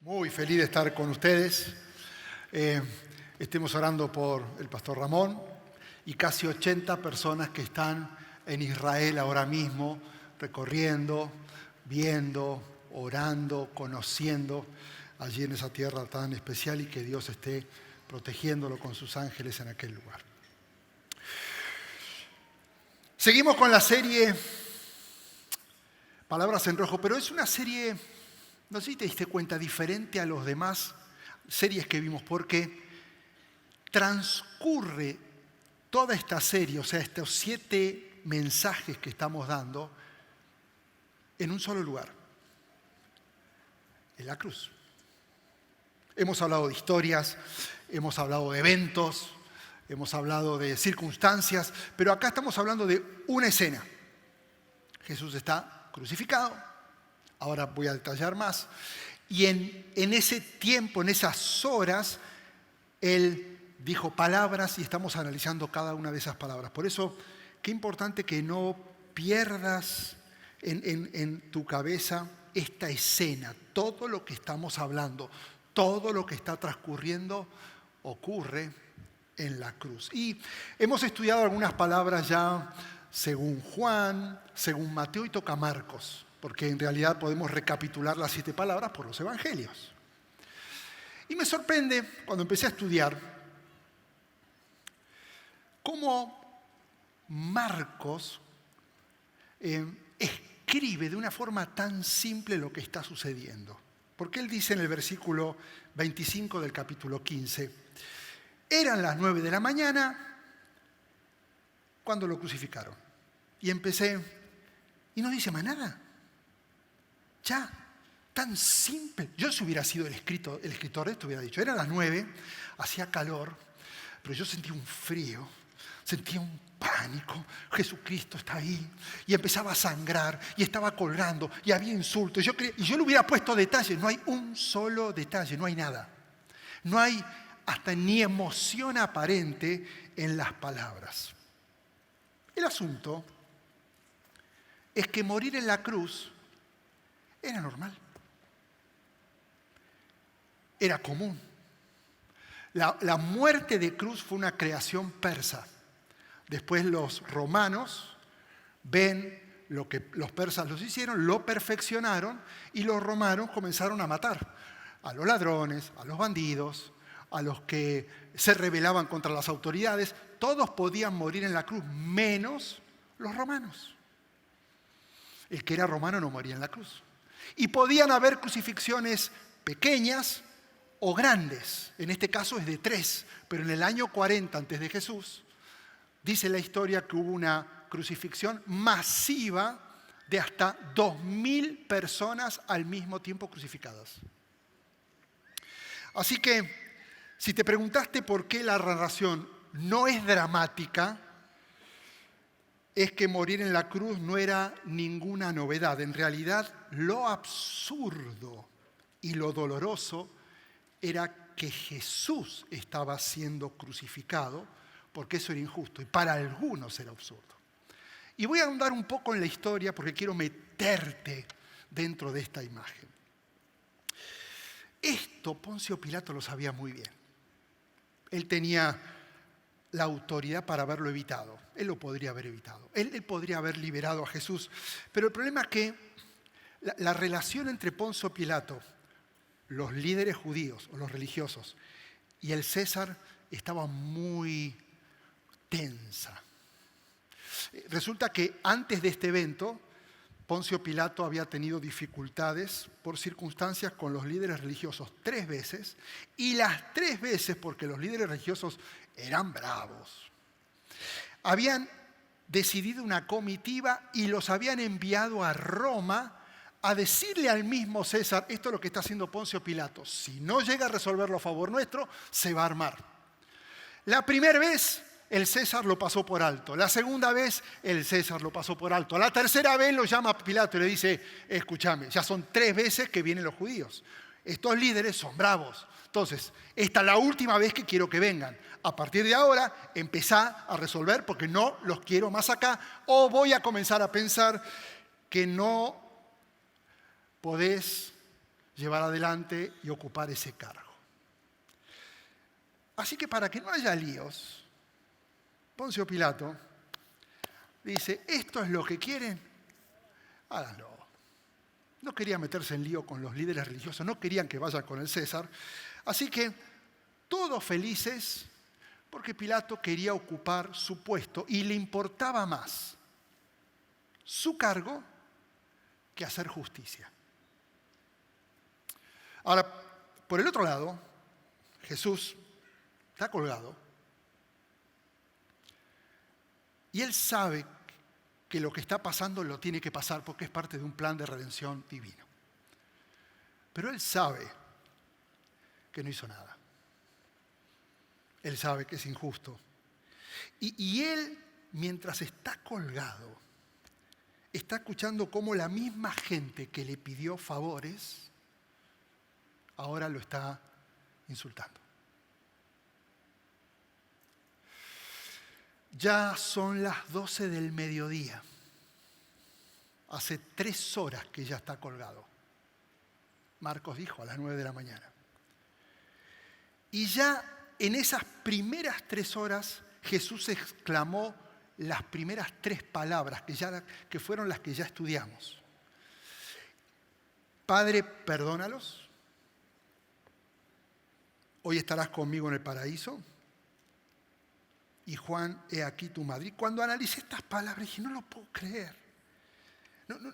Muy feliz de estar con ustedes. Estemos orando por el pastor Ramón y casi 80 personas que están en Israel ahora mismo, recorriendo, viendo, orando, conociendo allí en esa tierra tan especial y que Dios esté protegiéndolo con sus ángeles en aquel lugar. Seguimos con la serie Palabras en Rojo, pero es una serie, no sé si te diste cuenta, diferente a los demás series que vimos, porque transcurre toda esta serie, o sea, estos 7 mensajes que estamos dando, en un solo lugar, en la cruz. Hemos hablado de historias, hemos hablado de eventos, hemos hablado de circunstancias, pero acá estamos hablando de una escena. Jesús está crucificado, ahora voy a detallar más, y en ese tiempo, en esas horas, Él dijo palabras y estamos analizando cada una de esas palabras. Por eso, qué importante que no pierdas en tu cabeza esta escena. Todo lo que estamos hablando, todo lo que está transcurriendo, ocurre en la cruz. Y hemos estudiado algunas palabras ya según Juan, según Mateo y toca Marcos, porque en realidad podemos recapitular las 7 palabras por los evangelios. Y me sorprende cuando empecé a estudiar cómo Marcos escribe de una forma tan simple lo que está sucediendo. Porque él dice en el versículo 25 del capítulo 15, eran las 9 de la mañana cuando lo crucificaron. Y empecé, y no dice más nada. Ya, tan simple. Yo si hubiera sido el escritor de esto hubiera dicho, eran las 9, hacía calor, pero yo sentía un frío, sentía un pánico. Jesucristo está ahí. Y empezaba a sangrar, y estaba colgando, y había insultos. Y yo le hubiera puesto detalles. No hay un solo detalle, no hay nada. No hay hasta ni emoción aparente en las palabras. El asunto es que morir en la cruz era normal. Era común. La muerte de cruz fue una creación persa. Después los romanos ven lo que los persas los hicieron, lo perfeccionaron y los romanos comenzaron a matar a los ladrones, a los bandidos, a los que se rebelaban contra las autoridades. Todos podían morir en la cruz, menos los romanos. El que era romano no moría en la cruz. Y podían haber crucifixiones pequeñas o grandes. En este caso es de 3, pero en el año 40 antes de Jesús, dice la historia que hubo una crucifixión masiva de hasta 2.000 personas al mismo tiempo crucificadas. Así que, si te preguntaste por qué la narración no es dramática, es que morir en la cruz no era ninguna novedad. En realidad, lo absurdo y lo doloroso era que Jesús estaba siendo crucificado, porque eso era injusto y para algunos era absurdo. Y voy a ahondar un poco en la historia porque quiero meterte dentro de esta imagen. Esto Poncio Pilato lo sabía muy bien. Él tenía la autoridad para haberlo evitado. Él lo podría haber evitado. Él podría haber liberado a Jesús. Pero el problema es que la relación entre Poncio Pilato, los líderes judíos o los religiosos, y el César estaba muy tensa. Resulta que antes de este evento, Poncio Pilato había tenido dificultades por circunstancias con los líderes religiosos 3 veces, y las 3 veces porque los líderes religiosos eran bravos. Habían decidido una comitiva y los habían enviado a Roma a decirle al mismo César, esto es lo que está haciendo Poncio Pilato, si no llega a resolverlo a favor nuestro, se va a armar. La primera vez el César lo pasó por alto. La segunda vez, el César lo pasó por alto. La tercera vez lo llama a Pilato y le dice, escúchame, ya son 3 veces que vienen los judíos. Estos líderes son bravos. Entonces, esta es la última vez que quiero que vengan. A partir de ahora, empezá a resolver porque no los quiero más acá. O voy a comenzar a pensar que no podés llevar adelante y ocupar ese cargo. Así que para que no haya líos, Poncio Pilato dice, ¿esto es lo que quieren? Háganlo. No quería meterse en lío con los líderes religiosos, no querían que vayan con el César. Así que todos felices porque Pilato quería ocupar su puesto y le importaba más su cargo que hacer justicia. Ahora, por el otro lado, Jesús está colgado y él sabe que lo que está pasando lo tiene que pasar porque es parte de un plan de redención divino. Pero él sabe que no hizo nada. Él sabe que es injusto. Y él, mientras está colgado, está escuchando cómo la misma gente que le pidió favores ahora lo está insultando. Ya son las 12 del mediodía. Hace 3 horas que ya está colgado. Marcos dijo a las 9 de la mañana. Y ya en esas primeras 3 horas Jesús exclamó las primeras 3 palabras que fueron las que ya estudiamos. Padre, perdónalos. Hoy estarás conmigo en el paraíso. Y Juan, he aquí tu madre. Y cuando analicé estas palabras dije, no lo puedo creer.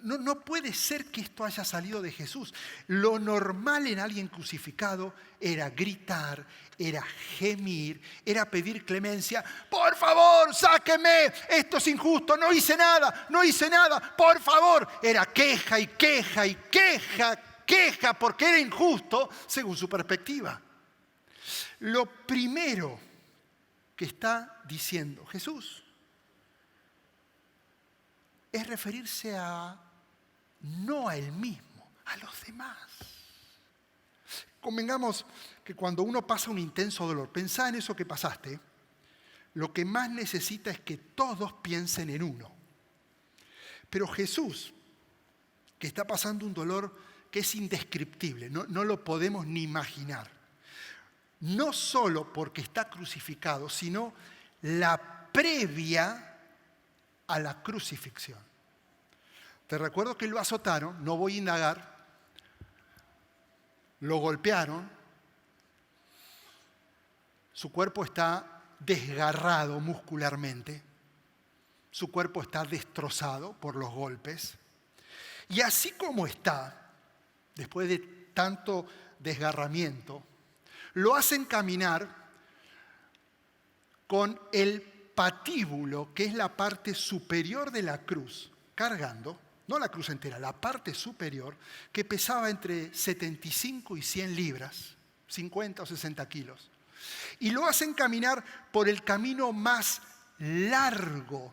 No puede ser que esto haya salido de Jesús. Lo normal en alguien crucificado era gritar, era gemir, era pedir clemencia. Por favor, sáqueme, esto es injusto, no hice nada, por favor. Era queja y queja y queja porque era injusto según su perspectiva. Lo primero que está diciendo Jesús es referirse no a él mismo, a los demás. Convengamos que cuando uno pasa un intenso dolor, pensá en eso que pasaste, lo que más necesita es que todos piensen en uno. Pero Jesús, que está pasando un dolor que es indescriptible, no lo podemos ni imaginar, no solo porque está crucificado, sino la previa a la crucifixión. Te recuerdo que lo azotaron, no voy a indagar, lo golpearon, su cuerpo está desgarrado muscularmente, su cuerpo está destrozado por los golpes, y así como está, después de tanto desgarramiento, lo hacen caminar con el patíbulo, que es la parte superior de la cruz, cargando, no la cruz entera, la parte superior, que pesaba entre 75 y 100 libras, 50 o 60 kilos. Y lo hacen caminar por el camino más largo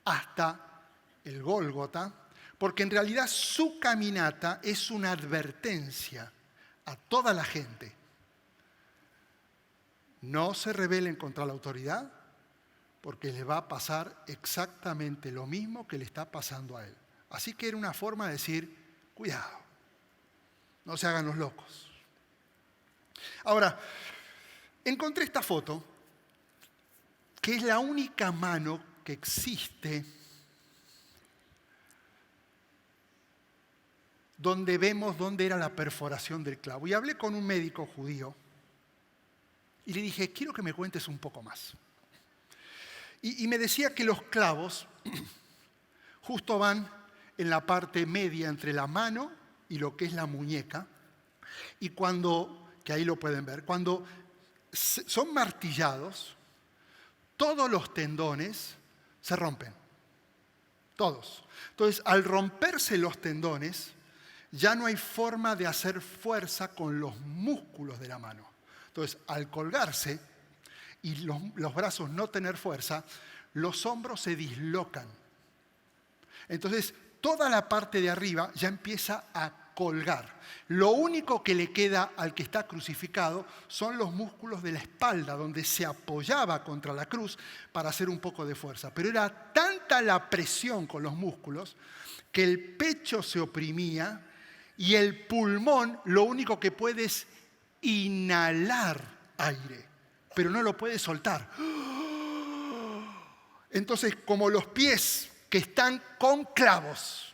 hasta el Gólgota, porque en realidad su caminata es una advertencia a toda la gente. No se rebelen contra la autoridad, porque les va a pasar exactamente lo mismo que le está pasando a él. Así que era una forma de decir, cuidado, no se hagan los locos. Ahora, encontré esta foto, que es la única mano que existe donde vemos dónde era la perforación del clavo. Y hablé con un médico judío y le dije, quiero que me cuentes un poco más. Y me decía que los clavos justo van en la parte media entre la mano y lo que es la muñeca. Y que ahí lo pueden ver, cuando son martillados, todos los tendones se rompen. Todos. Entonces, al romperse los tendones, ya no hay forma de hacer fuerza con los músculos de la mano. Entonces, al colgarse y los brazos no tener fuerza, los hombros se dislocan. Entonces, toda la parte de arriba ya empieza a colgar. Lo único que le queda al que está crucificado son los músculos de la espalda, donde se apoyaba contra la cruz para hacer un poco de fuerza. Pero era tanta la presión con los músculos que el pecho se oprimía Y el pulmón lo único que puede es inhalar aire, pero no lo puede soltar. Entonces, como los pies que están con clavos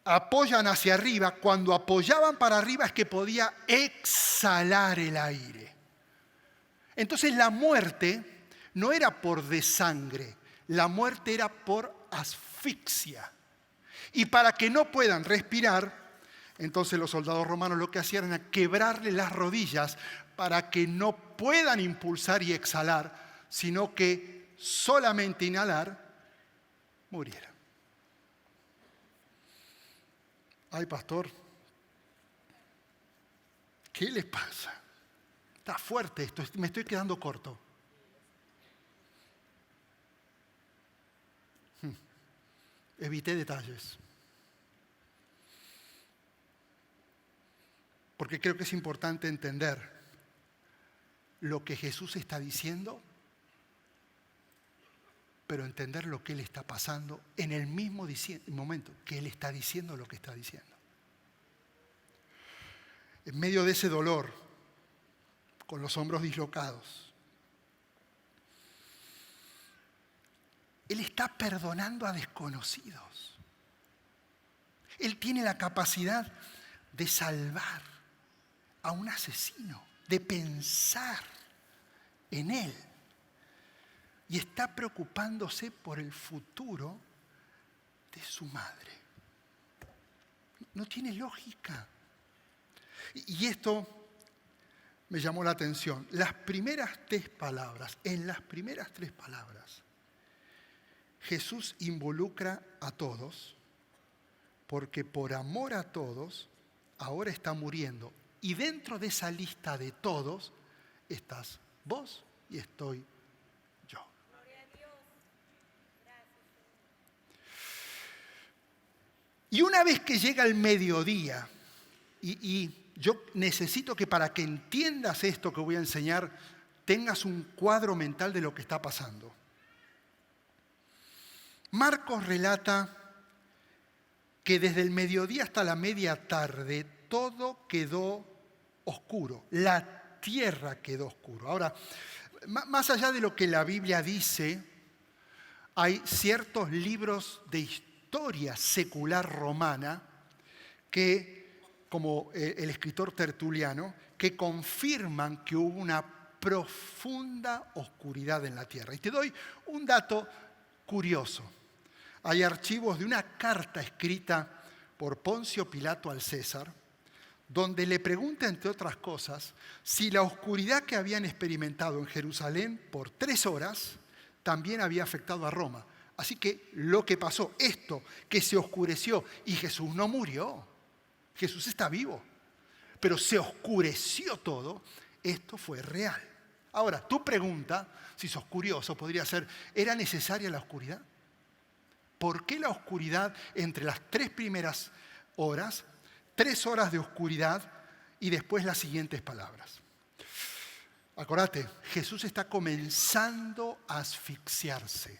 apoyan hacia arriba, cuando apoyaban para arriba es que podía exhalar el aire. Entonces la muerte no era por desangre, la muerte era por asfixia. Y para que no puedan respirar, entonces los soldados romanos lo que hacían era quebrarle las rodillas para que no puedan impulsar y exhalar, sino que solamente inhalar, murieran. Ay, pastor, ¿qué les pasa? Está fuerte esto, me estoy quedando corto. Evité detalles. Porque creo que es importante entender lo que Jesús está diciendo, pero entender lo que Él está pasando en el mismo momento que Él está diciendo lo que está diciendo. En medio de ese dolor, con los hombros dislocados, Él está perdonando a desconocidos. Él tiene la capacidad de salvar a un asesino, de pensar en él. Y está preocupándose por el futuro de su madre. No tiene lógica. Y esto me llamó la atención. En las primeras tres palabras, Jesús involucra a todos, porque por amor a todos, ahora está muriendo. Y dentro de esa lista de todos, estás vos y estoy yo. Y una vez que llega el mediodía, y yo necesito que para que entiendas esto que voy a enseñar, tengas un cuadro mental de lo que está pasando. Marcos relata que desde el mediodía hasta la media tarde todo quedó oscuro, la tierra quedó oscuro. Ahora, más allá de lo que la Biblia dice, hay ciertos libros de historia secular romana que, como el escritor Tertuliano, que confirman que hubo una profunda oscuridad en la tierra. Y te doy un dato curioso. Hay archivos de una carta escrita por Poncio Pilato al César, donde le pregunta, entre otras cosas, si la oscuridad que habían experimentado en Jerusalén por 3 horas también había afectado a Roma. Así que lo que pasó, esto que se oscureció, y Jesús no murió, Jesús está vivo, pero se oscureció todo, esto fue real. Ahora, tu pregunta, si sos curioso, podría ser, ¿era necesaria la oscuridad? ¿Por qué la oscuridad entre las 3 primeras horas, 3 horas de oscuridad y después las siguientes palabras? Acordate, Jesús está comenzando a asfixiarse.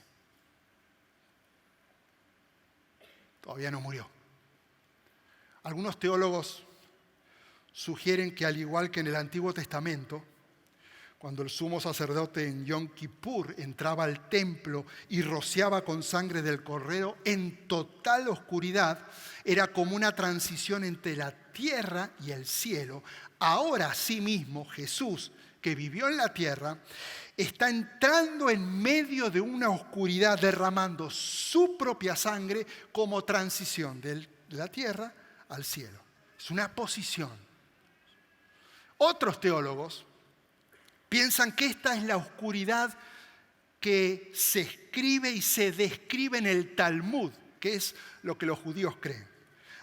Todavía no murió. Algunos teólogos sugieren que al igual que en el Antiguo Testamento, cuando el sumo sacerdote en Yom Kippur entraba al templo y rociaba con sangre del cordero en total oscuridad, era como una transición entre la tierra y el cielo. Ahora, asimismo, Jesús, que vivió en la tierra, está entrando en medio de una oscuridad, derramando su propia sangre como transición de la tierra al cielo. Es una posición. Otros teólogos piensan que esta es la oscuridad que se escribe y se describe en el Talmud, que es lo que los judíos creen.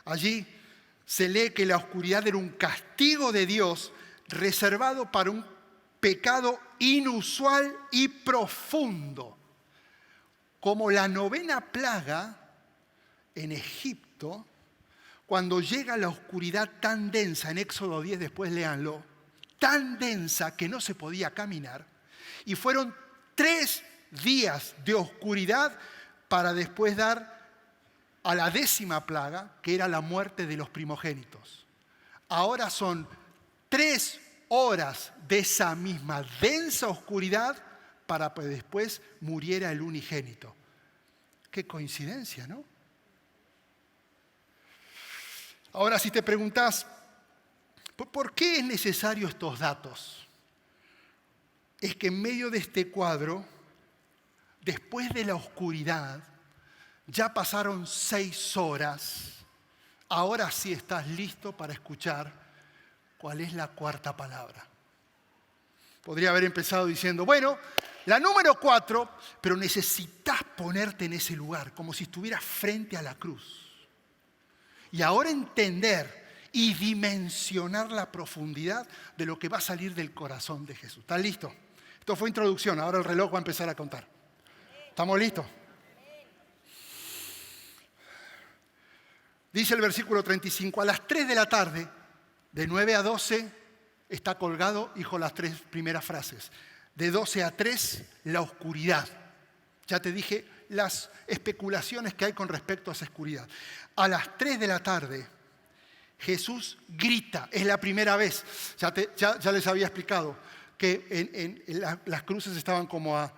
Allí se lee que la oscuridad era un castigo de Dios reservado para un pecado inusual y profundo, como la 9ª plaga en Egipto, cuando llega la oscuridad tan densa, en Éxodo 10, después léanlo, tan densa que no se podía caminar, y fueron 3 días de oscuridad para después dar a la 10ª plaga, que era la muerte de los primogénitos. Ahora son 3 horas de esa misma densa oscuridad para que después muriera el unigénito. Qué coincidencia, ¿no? Ahora, si te preguntas, ¿por qué es necesario estos datos? Es que en medio de este cuadro, después de la oscuridad, ya pasaron 6 horas. Ahora sí estás listo para escuchar cuál es la 4ª palabra. Podría haber empezado diciendo, bueno, la número 4, pero necesitas ponerte en ese lugar, como si estuvieras frente a la cruz. Y ahora entender y dimensionar la profundidad de lo que va a salir del corazón de Jesús. ¿Estás listo? Esto fue introducción, ahora el reloj va a empezar a contar. ¿Estamos listos? Dice el versículo 35, a las 3 de la tarde, de 9 a 12, está colgado, hijo, las 3 primeras frases. De 12 a 3, la oscuridad. Ya te dije las especulaciones que hay con respecto a esa oscuridad. A las 3 de la tarde, Jesús grita, es la primera vez. Ya les había explicado que las cruces estaban como a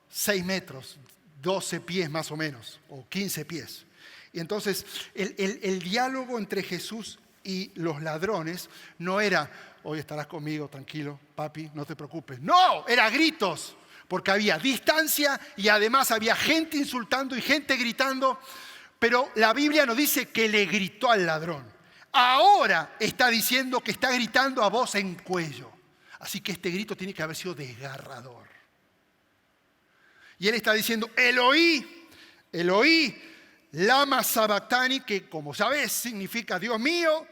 6 metros, 12 pies más o menos, o 15 pies. Y entonces el diálogo entre Jesús y los ladrones no era, hoy estarás conmigo, tranquilo, papi, no te preocupes. No, era gritos, porque había distancia y además había gente insultando y gente gritando. Pero la Biblia no dice que le gritó al ladrón. Ahora está diciendo que está gritando a voz en cuello. Así que este grito tiene que haber sido desgarrador. Y él está diciendo, Eloí, Eloí, lama sabactani, que como sabes significa Dios mío,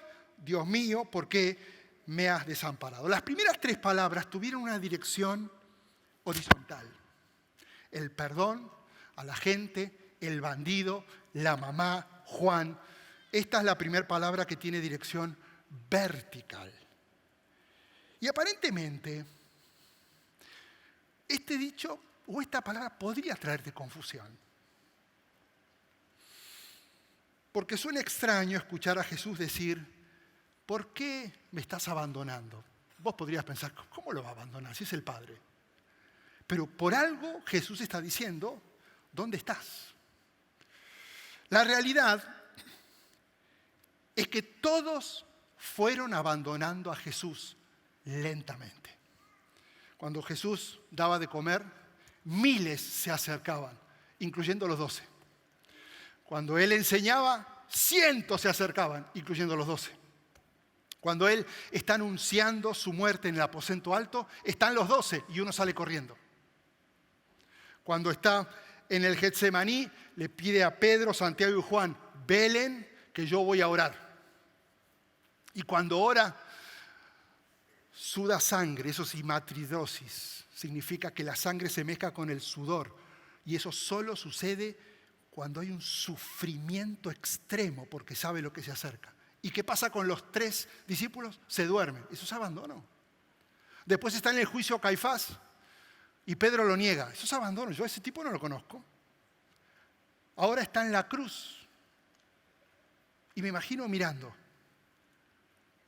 ¿por qué me has desamparado? Las primeras 3 palabras tuvieron una dirección horizontal. El perdón a la gente, el bandido, la mamá, Juan. Esta es la primera palabra que tiene dirección vertical. Y aparentemente, este dicho o esta palabra podría traerte confusión. Porque suena extraño escuchar a Jesús decir, ¿por qué me estás abandonando? Vos podrías pensar, ¿cómo lo va a abandonar si es el Padre? Pero por algo Jesús está diciendo, ¿dónde estás? La realidad es que todos fueron abandonando a Jesús lentamente. Cuando Jesús daba de comer, miles se acercaban, incluyendo los 12. Cuando Él enseñaba, cientos se acercaban, incluyendo los 12. Cuando Él está anunciando su muerte en el aposento alto, están los 12 y uno sale corriendo. Cuando está en el Getsemaní, le pide a Pedro, Santiago y Juan, velen que yo voy a orar. Y cuando ora, suda sangre, eso es hematidrosis. Significa que la sangre se mezcla con el sudor. Y eso solo sucede cuando hay un sufrimiento extremo, porque sabe lo que se acerca. ¿Y qué pasa con los 3 discípulos? Se duermen. Eso es abandono. Después está en el juicio Caifás y Pedro lo niega. Eso es abandono. Yo a ese tipo no lo conozco. Ahora está en la cruz. Y me imagino mirando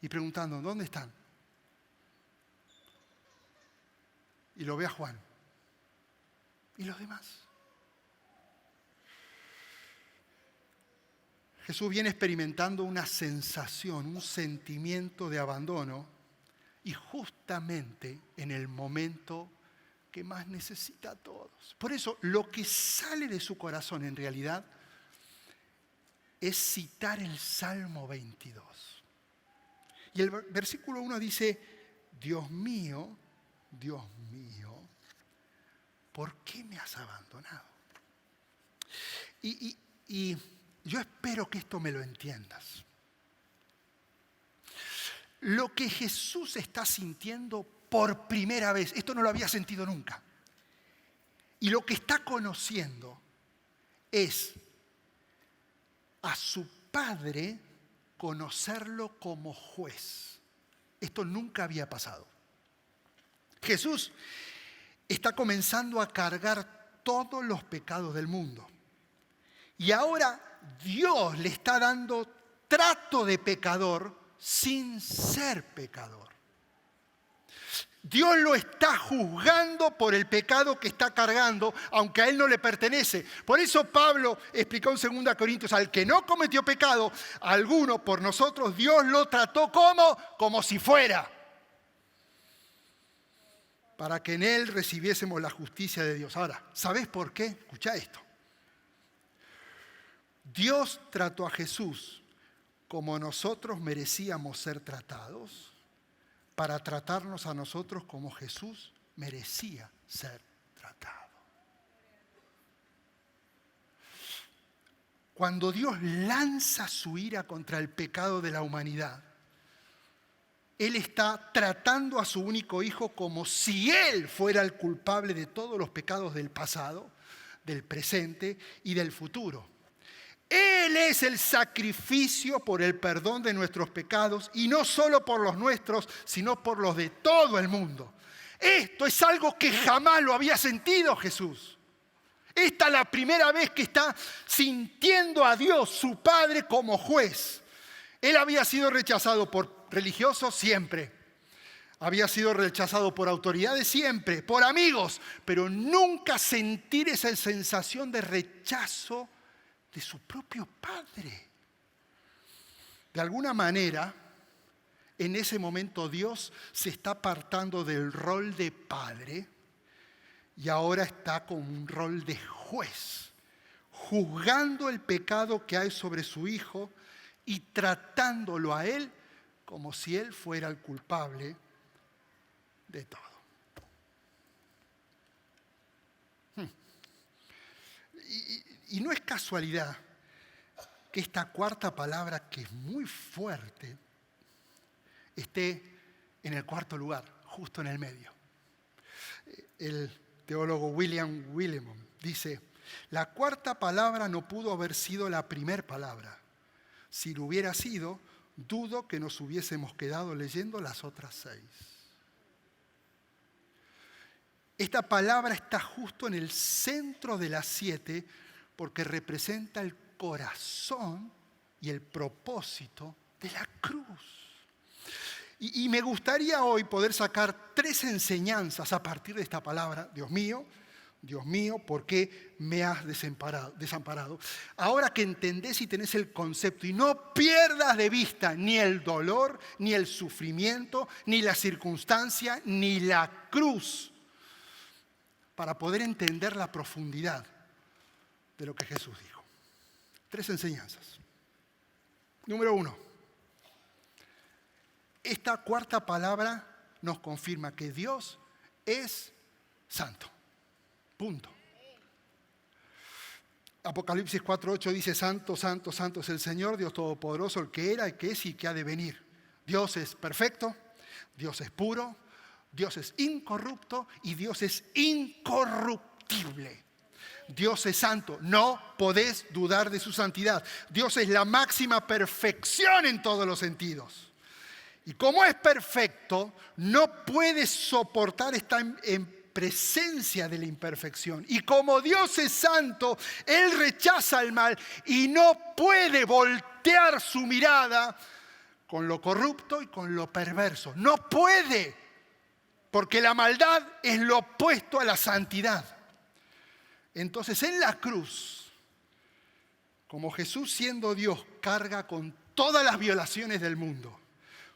y preguntando, ¿dónde están? Y lo ve a Juan. ¿Y los demás? Jesús viene experimentando una sensación, un sentimiento de abandono y justamente en el momento que más necesita a todos. Por eso lo que sale de su corazón en realidad es citar el Salmo 22. Y el versículo 1 dice, Dios mío, ¿por qué me has abandonado? Y yo espero que esto me lo entiendas. Lo que Jesús está sintiendo por primera vez, esto no lo había sentido nunca. Y lo que está conociendo es a su Padre conocerlo como juez. Esto nunca había pasado. Jesús está comenzando a cargar todos los pecados del mundo. Y ahora Dios le está dando trato de pecador sin ser pecador. Dios lo está juzgando por el pecado que está cargando, aunque a él no le pertenece. Por eso Pablo explicó en 2 Corintios, al que no cometió pecado, alguno por nosotros, Dios lo trató como si fuera, para que en él recibiésemos la justicia de Dios. Ahora, ¿sabes por qué? Escucha esto. Dios trató a Jesús como nosotros merecíamos ser tratados, para tratarnos a nosotros como Jesús merecía ser tratado. Cuando Dios lanza su ira contra el pecado de la humanidad, Él está tratando a su único hijo como si Él fuera el culpable de todos los pecados del pasado, del presente y del futuro. Él es el sacrificio por el perdón de nuestros pecados, y no solo por los nuestros, sino por los de todo el mundo. Esto es algo que jamás lo había sentido Jesús. Esta es la primera vez que está sintiendo a Dios, su Padre, como juez. Él había sido rechazado por religiosos siempre. Había sido rechazado por autoridades siempre, por amigos, pero nunca sentir esa sensación de rechazo de su propio Padre. De alguna manera, en ese momento Dios se está apartando del rol de Padre y ahora está con un rol de juez, juzgando el pecado que hay sobre su Hijo y tratándolo a Él como si Él fuera el culpable de todo. Y no es casualidad que esta cuarta palabra, que es muy fuerte, esté en el cuarto lugar, justo en el medio. El teólogo William Willimon dice, la cuarta palabra no pudo haber sido la primera palabra. Si lo hubiera sido, dudo que nos hubiésemos quedado leyendo las otras 6. Esta palabra está justo en el centro de las 7 porque representa el corazón y el propósito de la cruz. Y me gustaría hoy poder sacar 3 enseñanzas a partir de esta palabra. Dios mío, ¿por qué me has desamparado? Ahora que entendés y tenés el concepto, y no pierdas de vista ni el dolor, ni el sufrimiento, ni la circunstancia, ni la cruz, para poder entender la profundidad de lo que Jesús dijo. 3 enseñanzas. Número 1. Esta cuarta palabra nos confirma que Dios es santo. Punto. Apocalipsis 4:8 dice, santo, santo, santo es el Señor, Dios Todopoderoso, el que era, el que es y que ha de venir. Dios es perfecto, Dios es puro, Dios es incorrupto y Dios es incorruptible. Dios es santo, no podés dudar de su santidad. Dios es la máxima perfección en todos los sentidos. Y como es perfecto, no puede soportar estar en presencia de la imperfección. Y como Dios es santo, Él rechaza el mal y no puede voltear su mirada con lo corrupto y con lo perverso. No puede, porque la maldad es lo opuesto a la santidad. Entonces, en la cruz, como Jesús siendo Dios carga con todas las violaciones del mundo,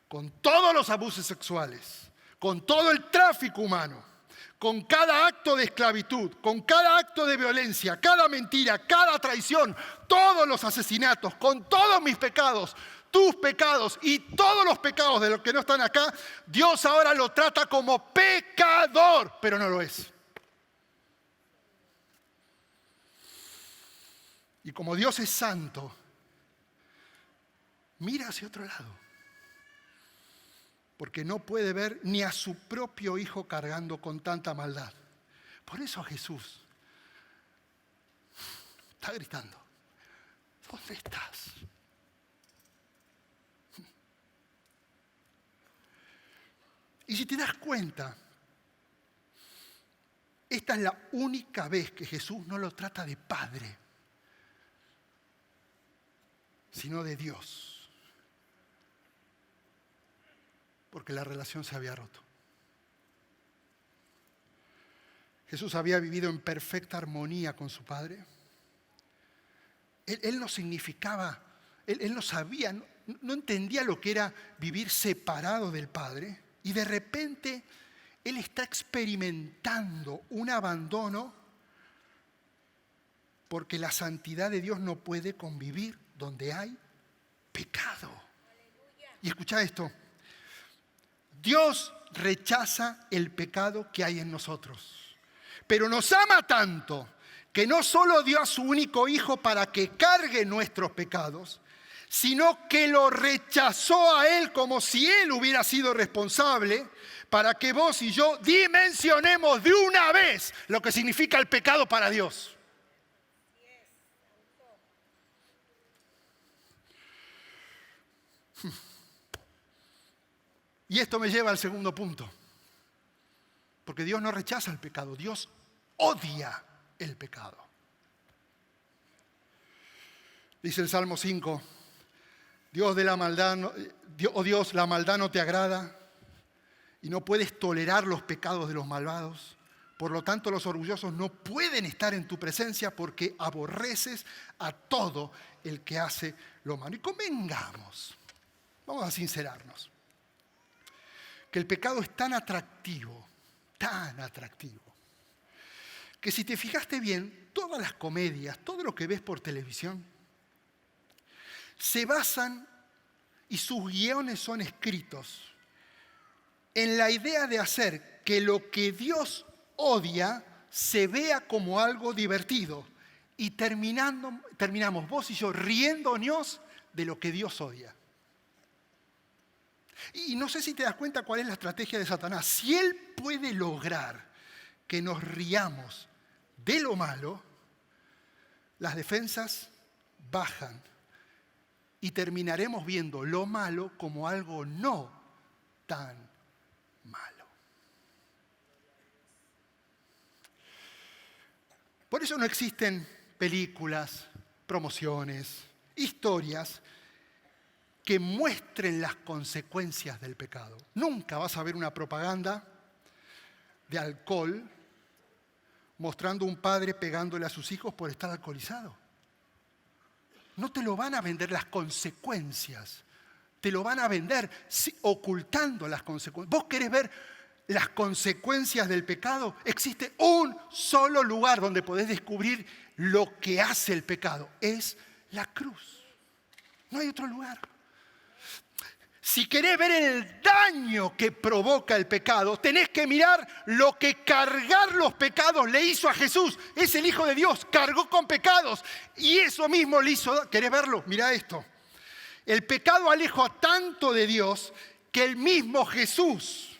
con todos los abusos sexuales, con todo el tráfico humano, con cada acto de esclavitud, con cada acto de violencia, cada mentira, cada traición, todos los asesinatos, con todos mis pecados, tus pecados y todos los pecados de los que no están acá, Dios ahora lo trata como pecador, pero no lo es. Y como Dios es santo, mira hacia otro lado. Porque no puede ver ni a su propio hijo cargando con tanta maldad. Por eso Jesús está gritando, ¿dónde estás? Y si te das cuenta, esta es la única vez que Jesús no lo trata de padre, sino de Dios, porque la relación se había roto. Jesús había vivido en perfecta armonía con su Padre. Él no significaba, él no sabía, no entendía lo que era vivir separado del Padre. Y de repente Él está experimentando un abandono porque la santidad de Dios no puede convivir donde hay pecado. Y escucha esto, Dios rechaza el pecado que hay en nosotros. Pero nos ama tanto que no solo dio a su único Hijo para que cargue nuestros pecados, sino que lo rechazó a Él como si Él hubiera sido responsable, para que vos y yo dimensionemos de una vez lo que significa el pecado para Dios. Y esto me lleva al segundo punto. Porque Dios no rechaza el pecado, Dios odia el pecado. Dice el Salmo 5, Dios, la maldad no te agrada y no puedes tolerar los pecados de los malvados. Por lo tanto, los orgullosos no pueden estar en tu presencia porque aborreces a todo el que hace lo malo. Y convengamos, vamos a sincerarnos, que el pecado es tan atractivo, que si te fijaste bien, todas las comedias, todo lo que ves por televisión, se basan, y sus guiones son escritos, en la idea de hacer que lo que Dios odia se vea como algo divertido. Y terminamos vos y yo riéndonos de lo que Dios odia. Y no sé si te das cuenta cuál es la estrategia de Satanás. Si él puede lograr que nos riamos de lo malo, las defensas bajan y terminaremos viendo lo malo como algo no tan malo. Por eso no existen películas, promociones, historias que muestren las consecuencias del pecado. Nunca vas a ver una propaganda de alcohol mostrando un padre pegándole a sus hijos por estar alcoholizado. No te lo van a vender las consecuencias, te lo van a vender ocultando las consecuencias. ¿Vos querés ver las consecuencias del pecado? Existe un solo lugar donde podés descubrir lo que hace el pecado. Es la cruz. No hay otro lugar. Si querés ver el daño que provoca el pecado, tenés que mirar lo que cargar los pecados le hizo a Jesús. Es el Hijo de Dios, cargó con pecados. Y eso mismo le hizo, ¿querés verlo? Mirá esto. El pecado aleja tanto de Dios que el mismo Jesús,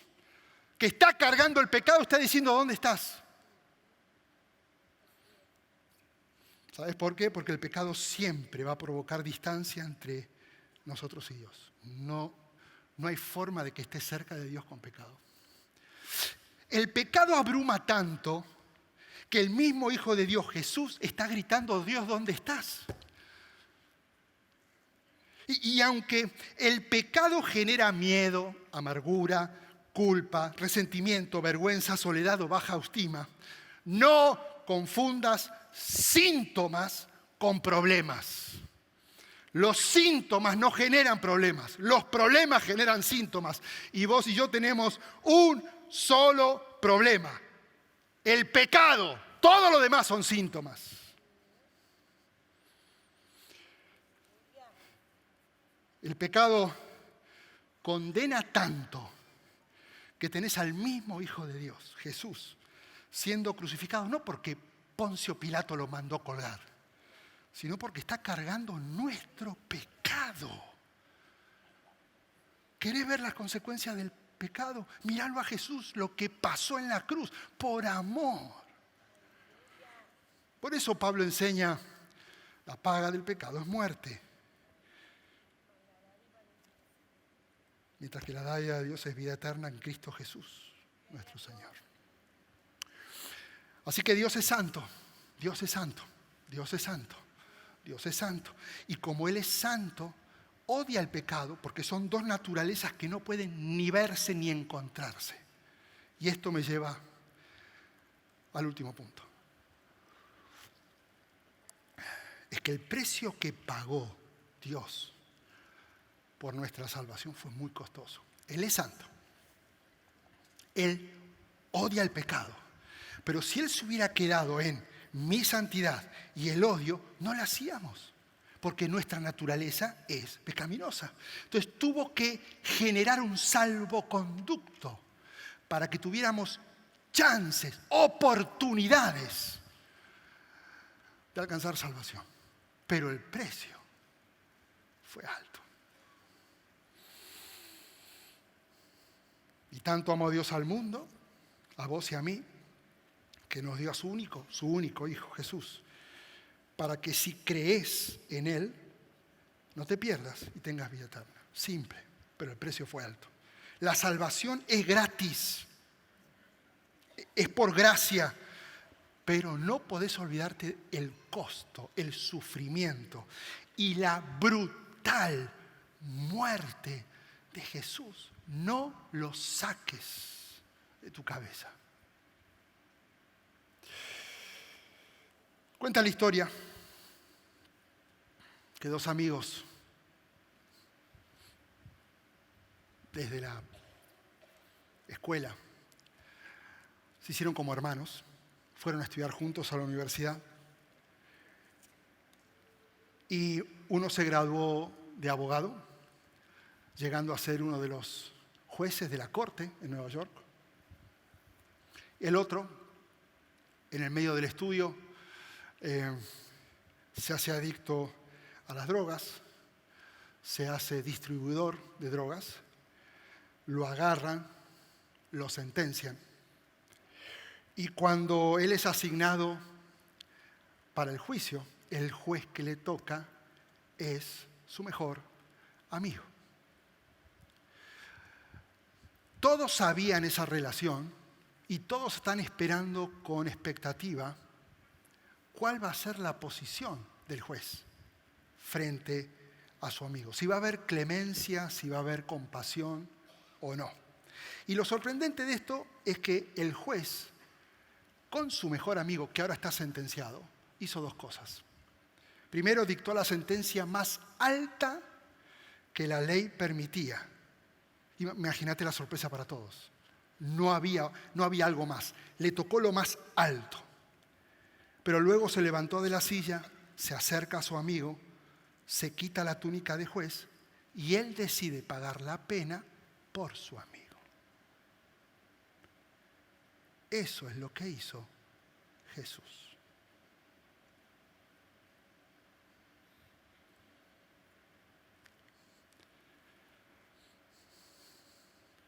que está cargando el pecado, está diciendo, ¿dónde estás? ¿Sabes por qué? Porque el pecado siempre va a provocar distancia entre nosotros y Dios. No hay forma de que estés cerca de Dios con pecado. El pecado abruma tanto que el mismo Hijo de Dios, Jesús, está gritando, Dios, ¿dónde estás? Y aunque el pecado genera miedo, amargura, culpa, resentimiento, vergüenza, soledad o baja autoestima, no confundas síntomas con problemas. Los síntomas no generan problemas, los problemas generan síntomas. Y vos y yo tenemos un solo problema: el pecado. Todo lo demás son síntomas. El pecado condena tanto que tenés al mismo Hijo de Dios, Jesús, siendo crucificado, no porque Poncio Pilato lo mandó colgar, sino porque está cargando nuestro pecado. ¿Querés ver las consecuencias del pecado? Míralo a Jesús, lo que pasó en la cruz, por amor. Por eso Pablo enseña, la paga del pecado es muerte, mientras que la dádiva de Dios es vida eterna en Cristo Jesús, nuestro Señor. Así que Dios es santo, Dios es santo, Dios es santo. Dios es santo. Y como Él es santo, odia el pecado porque son dos naturalezas que no pueden ni verse ni encontrarse. Y esto me lleva al último punto. Es que el precio que pagó Dios por nuestra salvación fue muy costoso. Él es santo. Él odia el pecado. Pero si Él se hubiera quedado en mi santidad y el odio, no lo hacíamos. Porque nuestra naturaleza es pecaminosa. Entonces tuvo que generar un salvoconducto para que tuviéramos chances, oportunidades de alcanzar salvación. Pero el precio fue alto. Y tanto amó Dios al mundo, a vos y a mí, que nos dio a su único Hijo, Jesús, para que si crees en Él, no te pierdas y tengas vida eterna. Simple, pero el precio fue alto. La salvación es gratis, es por gracia, pero no podés olvidarte el costo, el sufrimiento y la brutal muerte de Jesús. No lo saques de tu cabeza. Cuenta la historia que dos amigos desde la escuela se hicieron como hermanos, fueron a estudiar juntos a la universidad y uno se graduó de abogado, llegando a ser uno de los jueces de la corte en Nueva York. El otro, en el medio del estudio, se hace adicto a las drogas, se hace distribuidor de drogas, lo agarran, lo sentencian. Y cuando él es asignado para el juicio, el juez que le toca es su mejor amigo. Todos sabían esa relación y todos están esperando con expectativa cuál va a ser la posición del juez frente a su amigo. Si va a haber clemencia, si va a haber compasión o no. Y lo sorprendente de esto es que el juez, con su mejor amigo, que ahora está sentenciado, hizo dos cosas. Primero, dictó la sentencia más alta que la ley permitía. Imagínate la sorpresa para todos. No había algo más. Le tocó lo más alto. Pero luego se levantó de la silla, se acerca a su amigo, se quita la túnica de juez y él decide pagar la pena por su amigo. Eso es lo que hizo Jesús.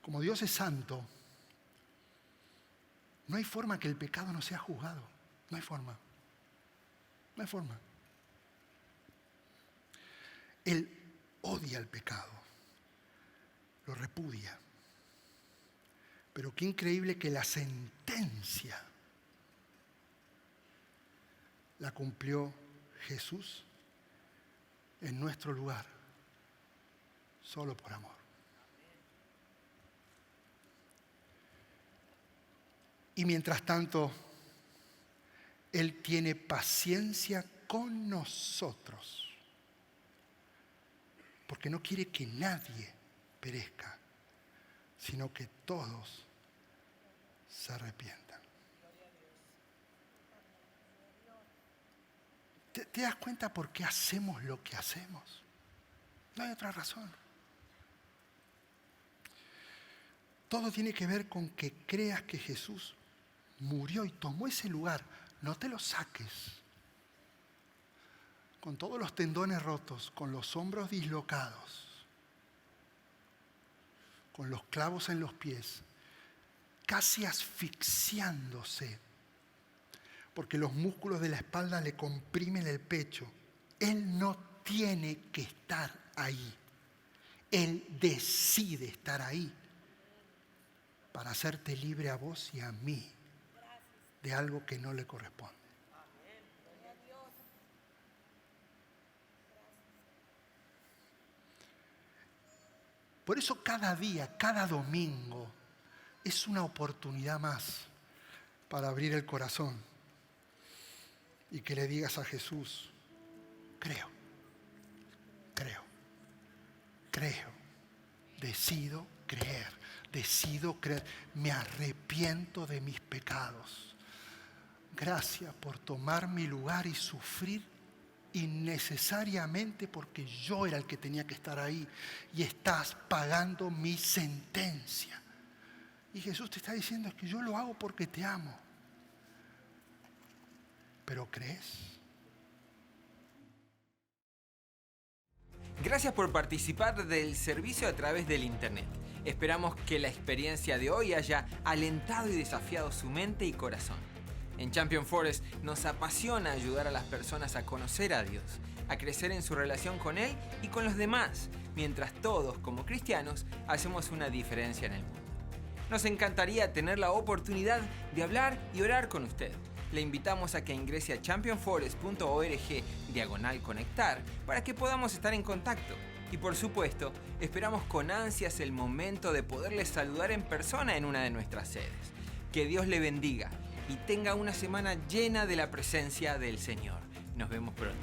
Como Dios es santo, no hay forma que el pecado no sea juzgado. No hay forma. No hay forma. Él odia el pecado, lo repudia. Pero qué increíble que la sentencia la cumplió Jesús en nuestro lugar, solo por amor. Y mientras tanto, Él tiene paciencia con nosotros, porque no quiere que nadie perezca, sino que todos se arrepientan. ¿Te das cuenta por qué hacemos lo que hacemos? No hay otra razón. Todo tiene que ver con que creas que Jesús murió y tomó ese lugar. No te lo saques. Con todos los tendones rotos, con los hombros dislocados, con los clavos en los pies, casi asfixiándose, porque los músculos de la espalda le comprimen el pecho. Él no tiene que estar ahí. Él decide estar ahí para hacerte libre a vos y a mí de algo que no le corresponde. Por eso cada día, cada domingo, es una oportunidad más para abrir el corazón y que le digas a Jesús, creo, decido creer, me arrepiento de mis pecados. Gracias por tomar mi lugar y sufrir innecesariamente porque yo era el que tenía que estar ahí y estás pagando mi sentencia. Y Jesús te está diciendo es que yo lo hago porque te amo. ¿Pero crees? Gracias por participar del servicio a través del internet. Esperamos que la experiencia de hoy haya alentado y desafiado su mente y corazón. En Champion Forest nos apasiona ayudar a las personas a conocer a Dios, a crecer en su relación con Él y con los demás, mientras todos, como cristianos, hacemos una diferencia en el mundo. Nos encantaría tener la oportunidad de hablar y orar con usted. Le invitamos a que ingrese a championforest.org/conectar para que podamos estar en contacto. Y por supuesto, esperamos con ansias el momento de poderle saludar en persona en una de nuestras sedes. Que Dios le bendiga y tenga una semana llena de la presencia del Señor. Nos vemos pronto.